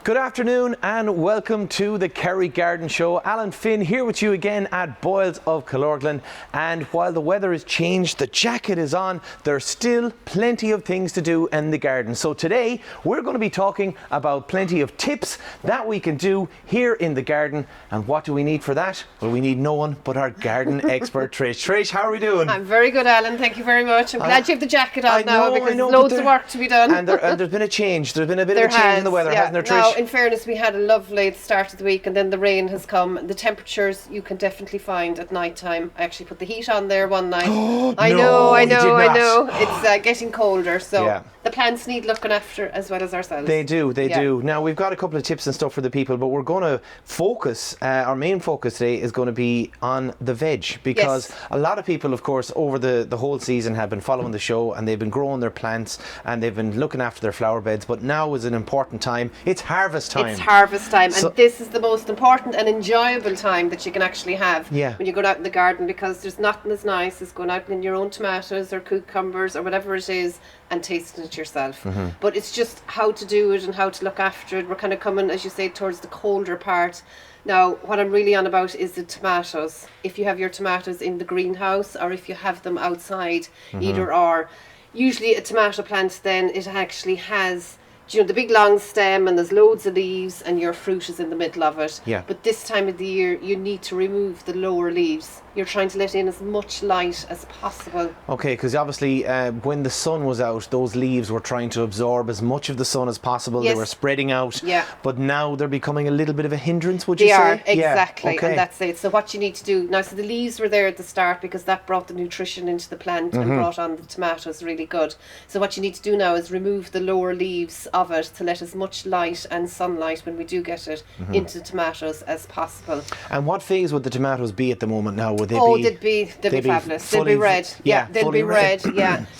Good afternoon and welcome to the Kerry Garden Show. Alan Finn here with you again at Boyles of Killorglin, and while the weather has changed, the jacket is on, there's still plenty of things to do in the garden. So today we're going to be talking about plenty of tips that we can do here in the garden. And what do we need for that? Well, we need no one but our garden expert Trish. Trish, how are we doing? I'm very good, Alan, thank you very much. I'm glad you have the jacket on now because I know, loads of work to be done. And there's been a change, there's been a bit of a change in the weather, hasn't there, Trish? Now, in fairness, we had a lovely start of the week and then the rain has come. The temperatures you can definitely find at night time. I actually put the heat on there one night. I know. It's getting colder, so the plants need looking after as well as ourselves. They do. Now, we've got a couple of tips and stuff for the people, but we're going to focus, our main focus today is going to be on the veg, because a lot of people, of course, over the whole season have been following the show and they've been growing their plants and they've been looking after their flower beds, but now is an important time. It's harvest time. It's harvest time, and this is the most important and enjoyable time that you can actually have when you go out in the garden, because there's nothing as nice as going out in your own tomatoes or cucumbers or whatever it is and tasting it yourself. But it's just how to do it and how to look after it. We're kind of coming, as you say, towards the colder part. Now, what I'm really on about is the tomatoes. If you have your tomatoes in the greenhouse or if you have them outside, either or. Usually a tomato plant, then it actually has, the big long stem and there's loads of leaves and your fruit is in the middle of it. But this time of the year you need to remove the lower leaves. You're trying to let in as much light as possible. Okay, because obviously when the sun was out, those leaves were trying to absorb as much of the sun as possible. They were spreading out. But now they're becoming a little bit of a hindrance, would you say? They are, exactly. And that's it. So what you need to do now, so the leaves were there at the start because that brought the nutrition into the plant and brought on the tomatoes really good. So what you need to do now is remove the lower leaves of it to let as much light and sunlight, when we do get it, into the tomatoes as possible. And what phase would the tomatoes be at the moment now? Would they they'd be fabulous. They'd be red. They'll be red.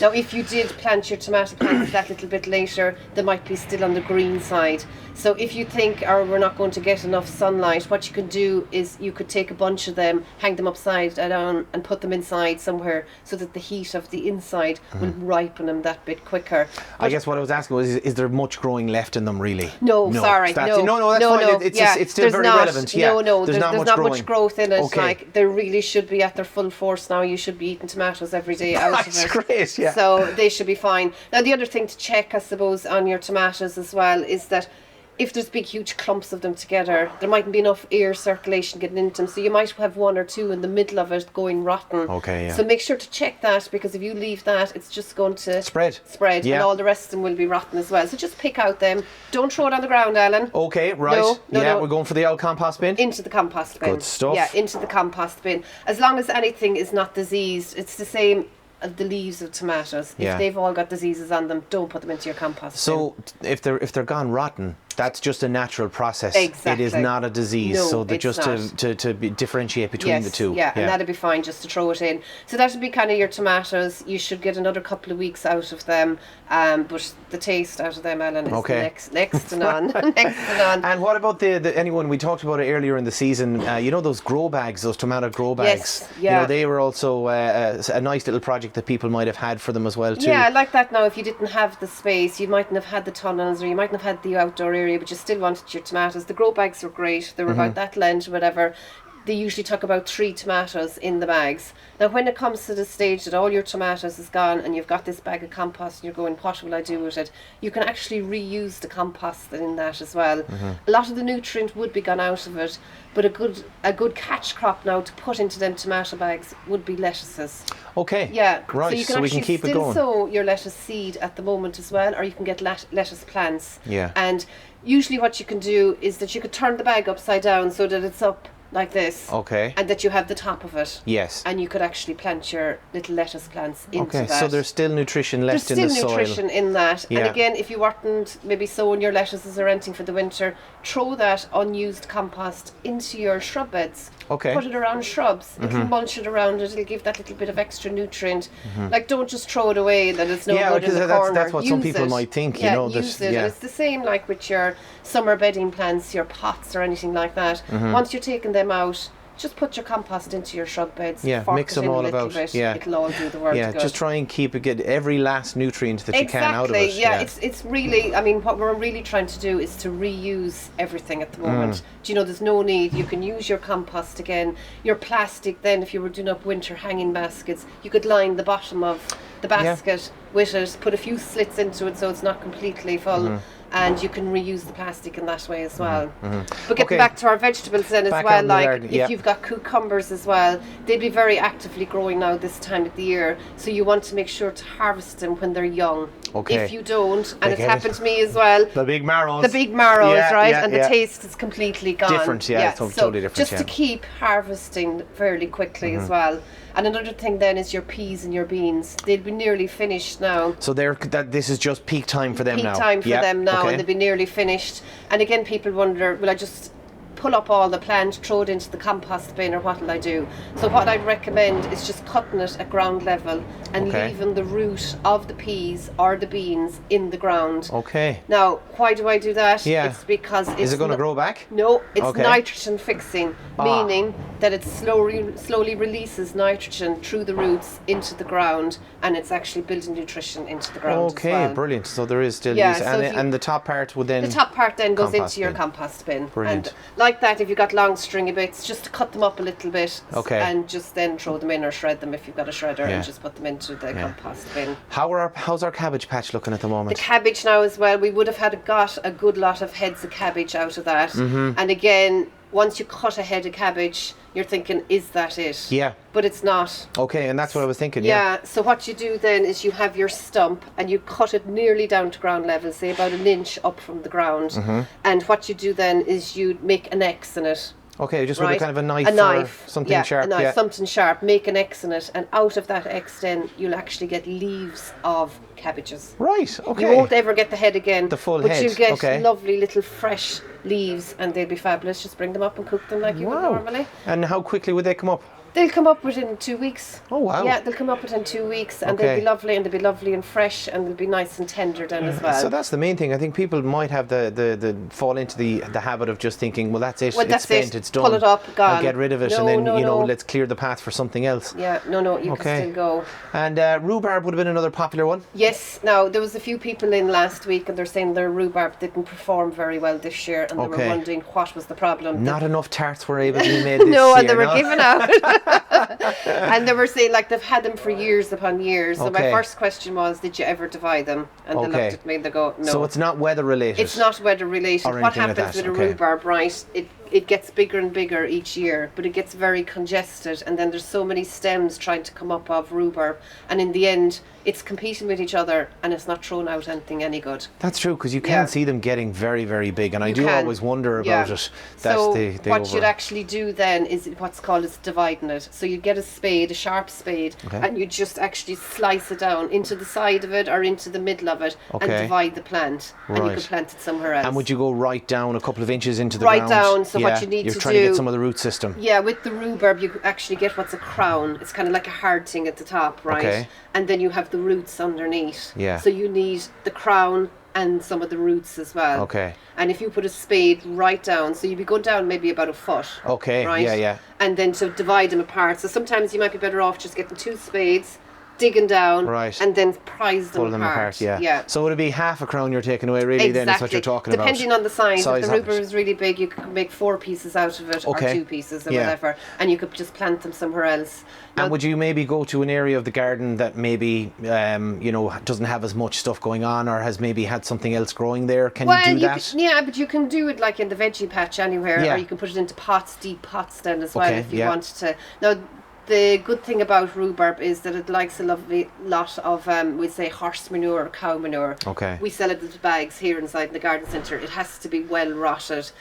Now, if you did plant your tomato plants that little bit later, they might be still on the green side. So if you think, we're not going to get enough sunlight, what you can do is you could take a bunch of them, hang them upside down and put them inside somewhere so that the heat of the inside will ripen them that bit quicker. But I guess what I was asking was, is there much growing left in them really? No, sorry. That's fine. It's still very relevant. There's not much growth in it. Like, they really should be at their full force now. You should be eating tomatoes every day out of it. That's great, So they should be fine. Now, the other thing to check, I suppose, on your tomatoes as well is that if there's big huge clumps of them together, there mightn't be enough air circulation getting into them, so you might have one or two in the middle of it going rotten. So make sure to check that, because if you leave that, it's just going to spread and all the rest of them will be rotten as well. So just pick out them. Don't throw it on the ground, Alan. Okay, right. No. We're going for the old compost bin? Into the compost bin. Good stuff. Yeah, into the compost bin. As long as anything is not diseased, it's the same of the leaves of tomatoes. If they've all got diseases on them, don't put them into your compost bin. So if they're gone rotten, that's just a natural process. Exactly. It is not a disease. No, so just to differentiate between the two. And that'd be fine just to throw it in. So that would be kind of your tomatoes. You should get another couple of weeks out of them, but the taste out of them, Alan, is next to none. Next to none. And what about anyone, we talked about it earlier in the season, those grow bags, those tomato grow bags. They were also a nice little project that people might have had for them as well too. Yeah, I like that now. If you didn't have the space, you mightn't have had the tunnels, or you mightn't have had the outdoor area, but you still wanted your tomatoes. The grow bags were great. They were about that length or whatever. They usually took about 3 tomatoes in the bags. Now, when it comes to the stage that all your tomatoes is gone and you've got this bag of compost and you're going, what will I do with it? You can actually reuse the compost in that as well. A lot of the nutrient would be gone out of it, but a good catch crop now to put into them tomato bags would be lettuces. Okay. Yeah. Right. So you can we can keep it going. sow your lettuce seed at the moment as well, or you can get lettuce plants. Yeah. And usually what you can do is that you could turn the bag upside down so that it's up like this. Okay. And that you have the top of it. Yes. And you could actually plant your little lettuce plants into that. Okay, so there's still nutrition left in the soil. There's still nutrition in that. Yeah. And again, if you weren't maybe sowing your lettuces or anything for the winter, throw that unused compost into your shrub beds. Okay. Put it around shrubs. It'll mulch it around. It'll give that little bit of extra nutrient. Like, don't just throw it away that it's no good in the corner. That's what some people might think, use it. It's the same like with your summer bedding plants, your pots or anything like that. Once you're taking them out, just put your compost into your shrub beds. Yeah, fork mix it them in all a little about. bit. Yeah, it'll all do the work. yeah. Good. Just try and get every last nutrient that you can out of it. Yeah, it's really. I mean, what we're really trying to do is to reuse everything at the moment. Do you know? There's no need. You can use your compost again. Your plastic. Then, if you were doing up winter hanging baskets, you could line the bottom of the basket with it. Put a few slits into it so it's not completely full. And you can reuse the plastic in that way as well. But getting back to our vegetables then as well, like if you've got cucumbers as well, they'll be very actively growing now this time of the year. So you want to make sure to harvest them when they're young. If you don't, and it's happened to me as well. The big marrows. Right? And the taste is completely gone. Different, it's totally different. Just to keep harvesting fairly quickly as well. And another thing then is your peas and your beans. They'll be nearly finished now. So this is just peak time for them now. Peak time for them now, and they'll be nearly finished. And again, people wonder, will I just pull up all the plant, throw it into the compost bin, or what will I do? So what I'd recommend is just cutting it at ground level and leaving the root of the peas or the beans in the ground. Okay. Now, why do I do that? It's because is it going to grow back? No, it's nitrogen fixing, meaning that it slowly releases nitrogen through the roots into the ground, and it's actually building nutrition into the ground as well. Brilliant. So there is still use, and the top part would then... The top part then goes into your compost bin. Brilliant. And like that, if you've got long stringy bits, just to cut them up a little bit and just then throw them in, or shred them if you've got a shredder, and just put them into the compost bin. How's our cabbage patch looking at the moment? The cabbage now as well, we would have got a good lot of heads of cabbage out of that. And again, once you cut a head of cabbage, you're thinking, is that it? Yeah. But it's not. Okay, and that's what I was thinking, yeah. So what you do then is you have your stump and you cut it nearly down to ground level, say about an inch up from the ground. And what you do then is you make an X in it. Okay, just with a kind of a knife or something sharp. Something sharp. Make an X in it, and out of that X then you'll actually get leaves of cabbages. Right, okay. You won't ever get the head again. The full but head. But you'll get lovely little fresh leaves, and they'll be fabulous. Just bring them up and cook them like you would normally. And how quickly would they come up? They'll come up within 2 weeks. Oh, wow. Yeah, they'll come up within 2 weeks, and they'll be lovely, and they'll be lovely and fresh, and they'll be nice and tender then as well. So that's the main thing. I think people might have the fall into the habit of just thinking, well, that's it, it's spent, it's done. Pull it up, gone. I'll get rid of it, and then, let's clear the path for something else. Yeah, you can still go. And rhubarb would have been another popular one? Yes. Now, there was a few people in last week, and they're saying their rhubarb didn't perform very well this year, and they were wondering what was the problem. Not enough tarts were able to be made this year. No, and they were giving out. And they were saying, like, they've had them for years upon years. So my first question was, did you ever divide them? And they looked at me and they go, no. So it's not weather related? It's not weather related. What happens with a rhubarb, right, it gets bigger and bigger each year, but it gets very congested, and then there's so many stems trying to come up of rhubarb, and in the end it's competing with each other, and it's not throwing out anything any good. That's true, because you can see them getting very, very big, and I do always wonder about it. So what you'd actually do then is what's called dividing it. So you'd get a spade, a sharp spade, and you just actually slice it down into the side of it or into the middle of it, and divide the plant, and you could plant it somewhere else. And would you go right down a couple of inches into the ground? Right down. So what you need to do... You're trying to get some of the root system. Yeah, with the rhubarb you actually get what's a crown. It's kind of like a hard thing at the top, right? Okay. And then you have the roots underneath. Yeah. So you need the crown and some of the roots as well. Okay. And if you put a spade right down, so you'd be going down maybe about a foot. Okay. Right? Yeah. And then to divide them apart. So sometimes you might be better off just getting 2 spades, digging down, and then prise them apart. Yeah. So would it be half a crown you're taking away, really? Then is what you're talking about. Depending on the size. If the rhubarb is really big, you could make 4 pieces out of it, or 2 pieces, or whatever, and you could just plant them somewhere else. And would you maybe go to an area of the garden that maybe doesn't have as much stuff going on, or has maybe had something else growing there? Can you do that? But you can do it like in the veggie patch anywhere, or you can put it into pots, deep pots then as well, if you wanted to. Now, the good thing about rhubarb is that it likes a lovely lot of, we'd say, horse manure or cow manure. Okay. We sell it in bags here inside the garden centre. It has to be well rotted.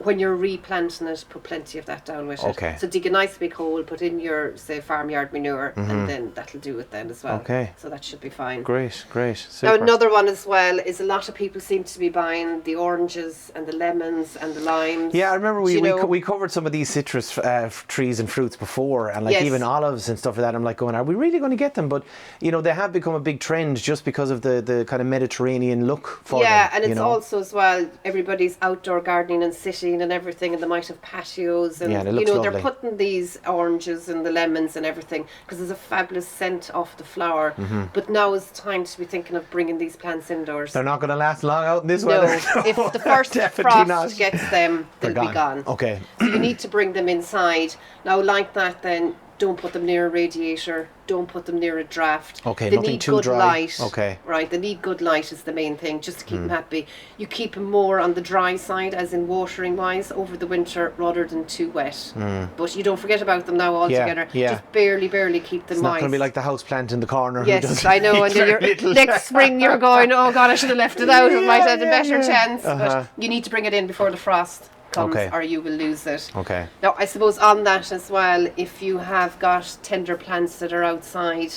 When you're replanting it, put plenty of that down with it. So dig a nice big hole, put in your, say, farmyard manure, and then that'll do it then as well. Okay. So that should be fine. Great. Super. Now another one as well is a lot of people seem to be buying the oranges and the lemons and the limes. Yeah, I remember we covered some of these citrus trees and fruits before, and even olives and stuff like that. I'm like going, are we really going to get them? But they have become a big trend just because of the kind of Mediterranean look for them. Yeah, and it's also as well, everybody's outdoor gardening and city garden and everything, and they might have patios, and Yeah, and it you looks know lovely. they're putting these oranges and the lemons and everything because there's a fabulous scent off the flower. But now is the time to be thinking of bringing these plants indoors. They're not going to last long out in this No, weather. if the first Definitely frost not. gets them, they'll They're be gone. Okay. So you need to bring them inside. Now, like that, then don't put them near a radiator. Don't put them near a draft. Okay, they nothing need too good dry. light. Okay. Right, they need good light is the main thing, just to keep them happy. You keep them more on the dry side, as in watering wise, over the winter rather than too wet. But you don't forget about them now altogether. yeah. Just barely keep them It's moist. not going to be like the house plant in the corner. who Yes, does I know. And then very little. next spring you're going, oh God, I should have left it out. I might have had a better chance. Uh-huh. But you need to bring it in before the frost comes, Okay. or you will lose it. Okay. Now, I suppose on that as well, if you have got tender plants that are outside,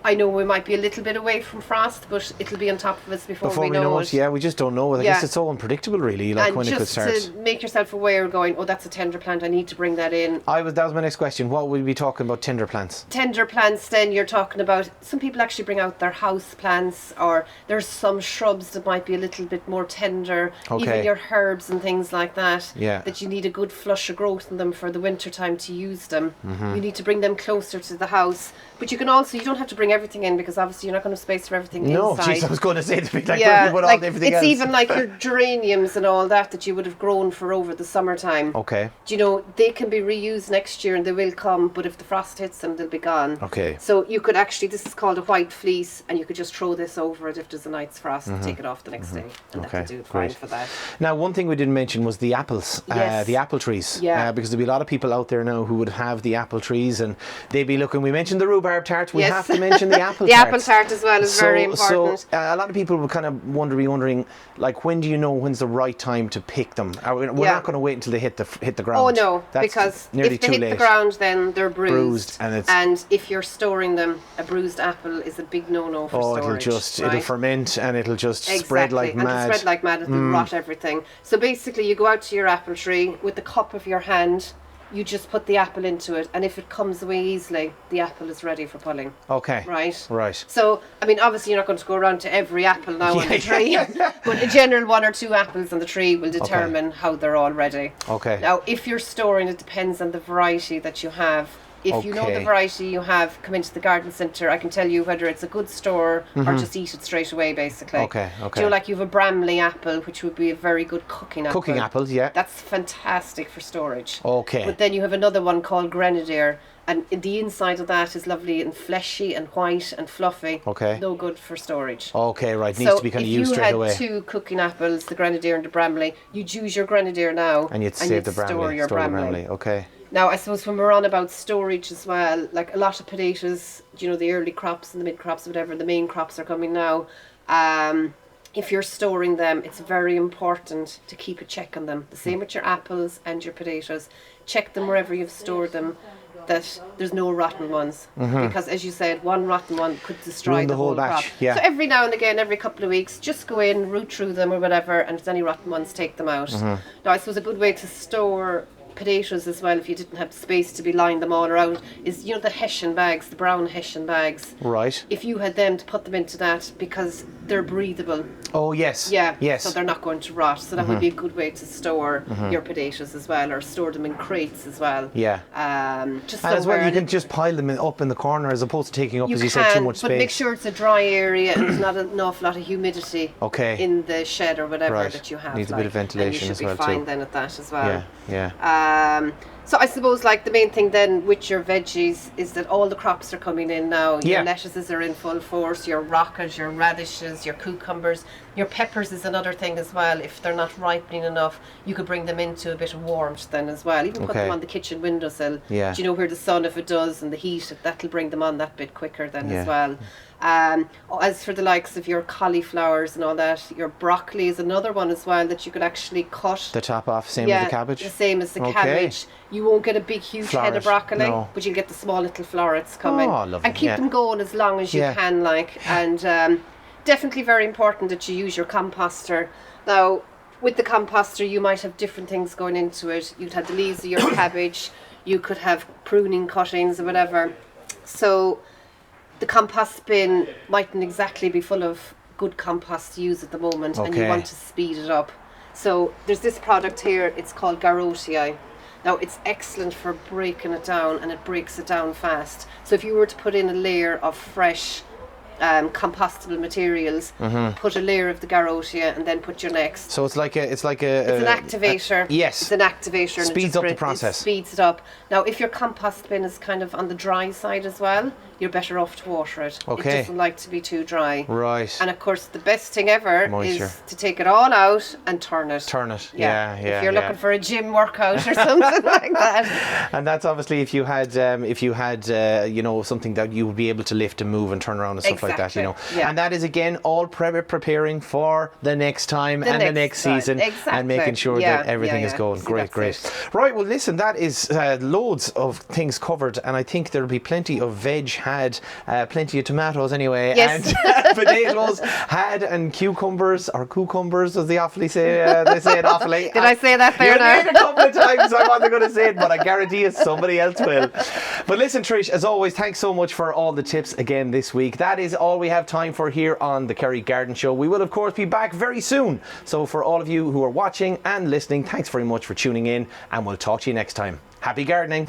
I know we might be a little bit away from frost, but it'll be on top of us before we know it. Yeah, we just don't know. I Yeah. guess it's so unpredictable, really, like And when it could just start. to make yourself aware, going, oh, that's a tender plant, I need to bring that in. That was my next question. What would we be talking about tender plants? Tender plants, then you're talking about, some people actually bring out their house plants, or there's some shrubs that might be a little bit more tender, Okay. even your herbs and things like that, Yeah. that you need a good flush of growth in them for the winter time to use them. Mm-hmm. You need to bring them closer to the house, but you can also, you don't have to bring everything in, because obviously you're not going to have space for everything No, inside. jeez, I was going to say to be like, Yeah, where would like everything it's else? even like your geraniums and all that you would have grown for over the summertime. Okay. Do you know, they can be reused next year and they will come, but if the frost hits them, they'll be gone. Okay. So you could actually, this is called a white fleece, and you could just throw this over it if there's a night's frost and take it off the next day, and Okay, that will do it fine great. for that. Now, one thing we didn't mention was the apples, Yes. the apple trees. Yeah. Because there'll be a lot of people out there now who would have the apple trees, and they'd be looking. We mentioned the rhubarb tart. We Yes. have to mention the apple The tart. apple tart as well is very important. So a lot of people would kind of wondering, like, when do you know when's the right time to pick them? We're Yeah. not going to wait until they hit the ground. Oh no, That's because nearly if they too hit late. the ground, then they're bruised. and if you're storing them, a bruised apple is a big no-no for storage. it'll ferment and it'll just spread like and mad. it'll spread like mad, it'll rot everything. So basically you go out to your apple tree with the cup of your hand, you just put the apple into it, and if it comes away easily, the apple is ready for pulling. Okay. Right. So, I mean, obviously you're not going to go around to every apple now on the tree, but a general 1 or 2 apples on the tree will determine how they're all ready. Okay. Now, if you're storing, it depends on the variety that you have. If you know the Okay. variety you have, come into the garden centre. I can tell you whether it's a good store or just eat it straight away, basically. Okay. Do you know, like you have a Bramley apple, which would be a very good cooking apple. Cooking apples, yeah. That's fantastic for storage. Okay. But then you have another one called Grenadier, and the inside of that is lovely and fleshy and white and fluffy. Okay. No good for storage. Okay, right. Needs to be kind of used straight away. So if you had 2 cooking apples, the Grenadier and the Bramley, you'd use your Grenadier now, And you'd save the store Bramley. your Store the Bramley. Bramley. Okay. Now, I suppose when we're on about storage as well, like a lot of potatoes, you know, the early crops and the mid crops, whatever, the main crops are coming now. If you're storing them, it's very important to keep a check on them. The same with your apples and your potatoes. Check them wherever you've stored them, that there's no rotten ones. Because as you said, one rotten one could destroy Ruin the whole batch, crop. yeah. So every now and again, every couple of weeks, just go in, root through them or whatever, and if there's any rotten ones, take them out. Now, I suppose a good way to store potatoes as well, if you didn't have space to be lying them all around, is, you know, the Hessian bags, the brown Hessian bags. Right. If you had them, to put them into that, because they're breathable. Oh, yes. Yeah. Yes. So they're not going to rot. So that would be a good way to store your potatoes as well, or store them in crates as well. Yeah. Just And as well, somewhere. you can just pile them up in the corner as opposed to taking up, You as you said, too much space. but make sure it's a dry area and there's not an awful lot of humidity Okay. in the shed or whatever Right. that you have. Needs a bit of ventilation and as you well, should be fine too. then at that as well. Yeah. So I suppose, like, the main thing then with your veggies is that all the crops are coming in now. Yeah. Your lettuces are in full force, your rockets, your radishes, your cucumbers. Your peppers is another thing as well. If they're not ripening enough, you could bring them into a bit of warmth then as well. Even put Okay. them on the kitchen windowsill. Yeah. Do you know, where the sun, if it does, and the heat, that'll bring them on that bit quicker then Yeah. as well. As for the likes of your cauliflowers and all that, your broccoli is another one as well that you could actually cut. The top off, same as the cabbage? The same as the Okay. cabbage. You won't get a big, huge head of Floret, broccoli, no. but you'll get the small little florets coming. Oh, lovely, and keep yeah. them going as long as you Yeah. can, like. And definitely very important that you use your composter. Now, with the composter, you might have different things going into it. You'd have the leaves of your cabbage. You could have pruning cuttings or whatever. So the compost bin mightn't exactly be full of good compost to use at the moment, and you Okay. want to speed it up. So there's this product here, it's called Garrotii. Now it's excellent for breaking it down, and it breaks it down fast. So if you were to put in a layer of fresh compostable materials, put a layer of the Garrotia and then put your next. So it's like an activator. Yes. It's an activator. And speeds up the process. It speeds it up. Now if your compost bin is kind of on the dry side as well, you're better off to water it. Okay. It doesn't like to be too dry. Right. And of course the best thing ever Moisture. is to take it all out and turn it. Turn it. Yeah. If you're looking for a gym workout or something like that. And that's obviously if you had you know, something that you would be able to lift and move and turn around and stuff like that, you know. Yeah. And that is again all preparing for the next time and the next season, and making sure that everything is going. Great. Right, well listen, that is loads of things covered, and I think there'll be plenty of veg had, plenty of tomatoes anyway, and potatoes had, and cucumbers as they awfully say, they say it awfully. Did I say that there now? You did a couple of times. I wasn't going to say it, but I guarantee you somebody else will. But listen, Trish, as always, thanks so much for all the tips again this week. That is all we have time for here on the Kerry Garden Show. We will of course be back very soon. So for all of you who are watching and listening, thanks very much for tuning in, and we'll talk to you next time. Happy gardening.